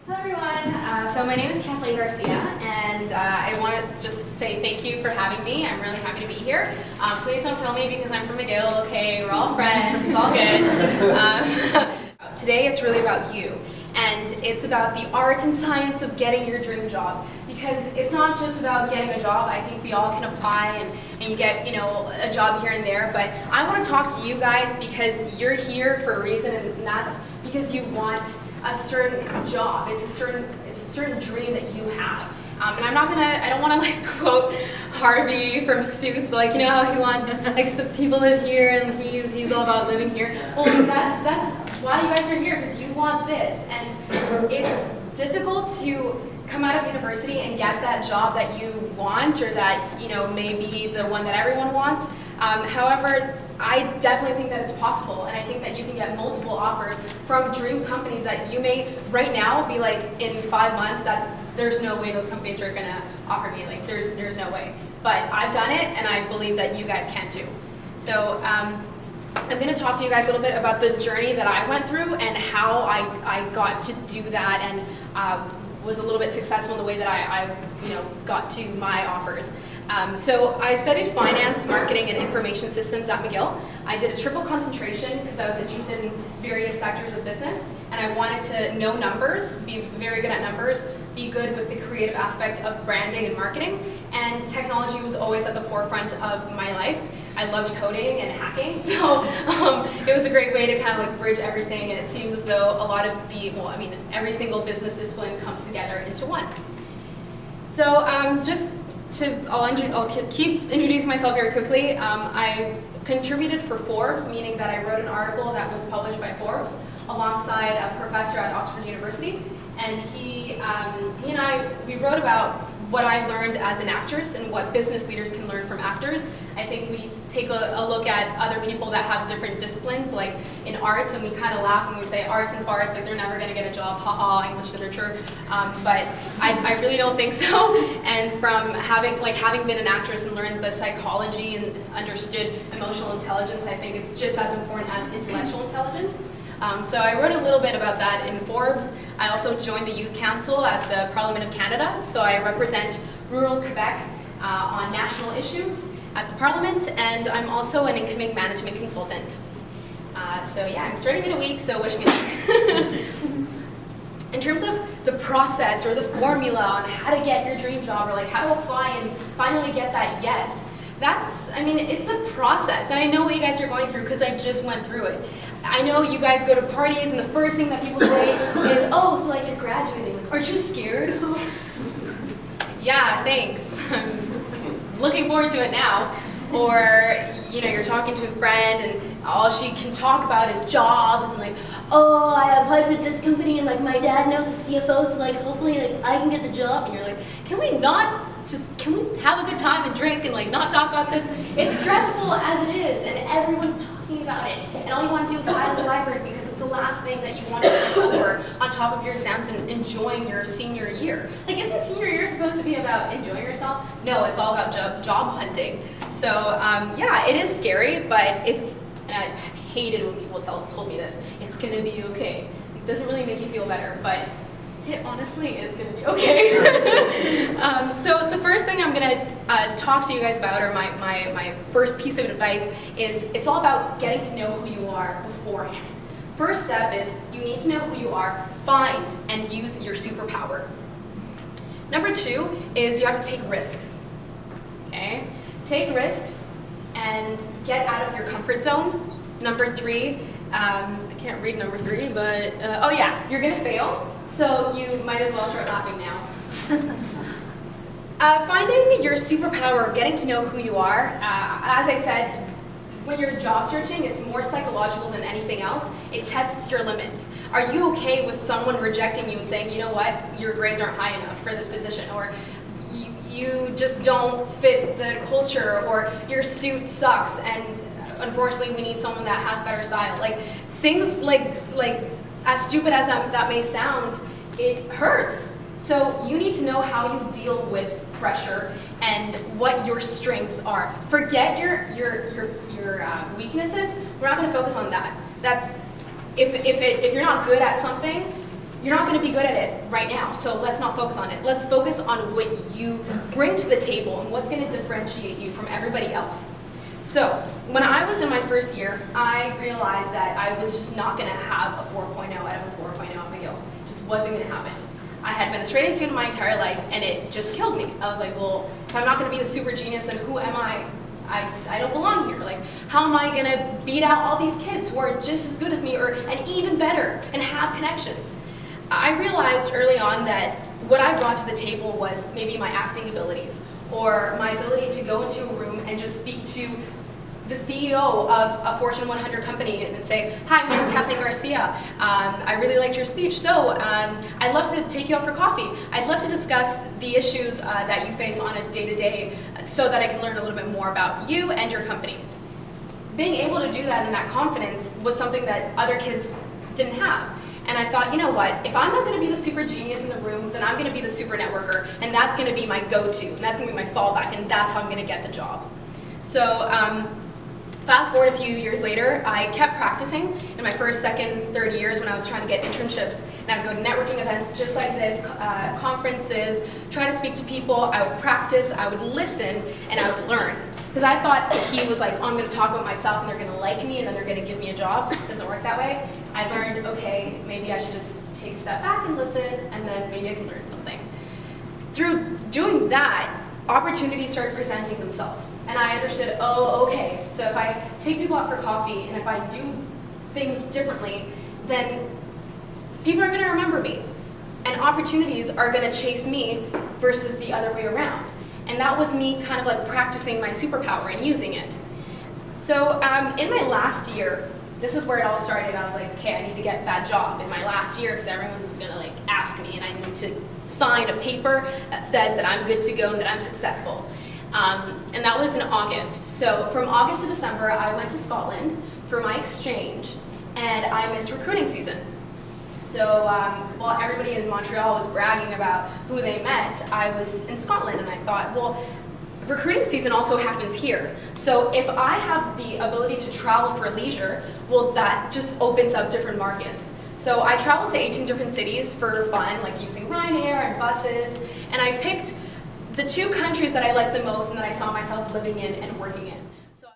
Hello everyone, so my name is Kathleen Garcia, and I want to just say thank you for having me. I'm really happy to be here. Please don't kill me because I'm from McGill, okay? We're all friends, it's all good. Today it's really about you, and it's about the art and science of getting your dream job. Because it's not just about getting a job. I think we all can apply and get, a job here and there, but I want to talk to you guys because you're here for a reason, and that's because you want a certain job. It's a certain dream that you have. And I don't want to quote Harvey from Suits, but how he wants some people live here and he's all about living here. Well, that's why you guys are here, because you want this. And it's difficult to come out of university and get that job that you want, or that may be the one that everyone wants. However, I definitely think that it's possible, and I think that you can get multiple offers from dream companies that you may right now be in 5 months, there's no way those companies are gonna offer me, there's no way. But I've done it, and I believe that you guys can too. So I'm gonna talk to you guys a little bit about the journey that I went through and how I got to do that, and was a little bit successful in the way that I got to my offers. So I studied finance, marketing, and information systems at McGill. I did a triple concentration because I was interested in various sectors of business, and I wanted to know numbers, be very good at numbers, be good with the creative aspect of branding and marketing, and technology was always at the forefront of my life. I loved coding and hacking, so it was a great way to kind of bridge everything, and it seems as though a lot of every single business discipline comes together into one. So I'll keep introducing myself very quickly. I contributed for Forbes, meaning that I wrote an article that was published by Forbes alongside a professor at Oxford University, and he and I wrote about what I learned as an actress and what business leaders can learn from actors. I think we take a look at other people that have different disciplines, like in arts, and we kind of laugh when we say arts and farts, they're never going to get a job, haha, English literature. But I really don't think so. And from having been an actress and learned the psychology and understood emotional intelligence, I think it's just as important as intellectual intelligence. So I wrote a little bit about that in Forbes. I also joined the Youth Council at the Parliament of Canada, so I represent rural Quebec on national issues at the Parliament, and I'm also an incoming management consultant. So yeah, I'm starting in a week, so wish me luck. In terms of the process or the formula on how to get your dream job, or how to apply and finally get that yes, it's a process, and I know what you guys are going through because I just went through it. I know you guys go to parties and the first thing that people say is, oh, so you're graduating. Aren't you scared? Yeah, thanks. I'm looking forward to it now. Or, you're talking to a friend and all she can talk about is jobs and oh, I applied for this company and my dad knows the CFO, so hopefully I can get the job. And you're can we have a good time and drink and not talk about this? It's stressful as it is, and everyone's talking about it. And all you want to do is hide in the library because it's the last thing that you want to get over on top of your exams and enjoying your senior year. Isn't senior year supposed to be about enjoying yourself? No, it's all about job hunting. So yeah, it is scary, but and I hated when people told me this, it's gonna be okay. It doesn't really make you feel better, but it honestly is going to be okay. So the first thing I'm going to talk to you guys about, or my first piece of advice, is it's all about getting to know who you are beforehand. First step is you need to know who you are, find and use your superpower. Number 2 is you have to take risks. Okay? Take risks and get out of your comfort zone. Number 3, I can't read number 3, but oh yeah, you're going to fail. So you might as well start laughing now. Finding your superpower, getting to know who you are, as I said, when you're job searching, it's more psychological than anything else. It tests your limits. Are you okay with someone rejecting you and saying, you know what, your grades aren't high enough for this position, or you just don't fit the culture, or your suit sucks and unfortunately we need someone that has better style. Things as stupid as that may sound, it hurts. So you need to know how you deal with pressure and what your strengths are. Forget your weaknesses. We're not going to focus on that. That's if you're not good at something, you're not going to be good at it right now, so let's not focus on it. Let's focus on what you bring to the table and what's going to differentiate you from everybody else. So when I was in my first year, I realized that I was just not going to have a 4.0 out of a 4.0 on my Go. It just wasn't going to happen. I had been a straight A student my entire life, and it just killed me. I was like, well, if I'm not going to be the super genius, then who am I? I don't belong here. Like, how am I going to beat out all these kids who are just as good as me, and even better, and have connections? I realized early on that what I brought to the table was maybe my acting abilities, or my ability to go into a room and just speak to the CEO of a Fortune 100 company and say, hi, my name is Kathleen Garcia. I really liked your speech, so I'd love to take you out for coffee. I'd love to discuss the issues that you face on a day-to-day so that I can learn a little bit more about you and your company. Being able to do that and that confidence was something that other kids didn't have. And I thought, you know what, if I'm not going to be the super genius in the room, then I'm going to be the super networker, and that's going to be my go-to, and that's going to be my fallback, and that's how I'm going to get the job. So fast forward a few years later, I kept practicing in my first, second, third years when I was trying to get internships, and I would go to networking events just like this, conferences, try to speak to people. I would practice, I would listen, and I would learn. Because I thought the key was like, oh, I'm going to talk about myself and they're going to like me and then they're going to give me a job. It doesn't work that way. I learned, okay, maybe I should just take a step back and listen, and then maybe I can learn something. Through doing that, opportunities started presenting themselves. And I understood, oh, okay, so if I take people out for coffee and if I do things differently, then people are going to remember me. And opportunities are going to chase me versus the other way around. And that was me kind of like practicing my superpower and using it. So in my last year, this is where it all started. I was like, okay, I need to get that job in my last year because everyone's gonna like ask me, and I need to sign a paper that says that I'm good to go and that I'm successful. And that was in August. So from August to December, I went to Scotland for my exchange, and I missed recruiting season. So while everybody in Montreal was bragging about who they met, I was in Scotland, and I thought, well, recruiting season also happens here. So if I have the ability to travel for leisure, well, that just opens up different markets. So I traveled to 18 different cities for fun, like using Ryanair and buses, and I picked the 2 countries that I liked the most and that I saw myself living in and working in.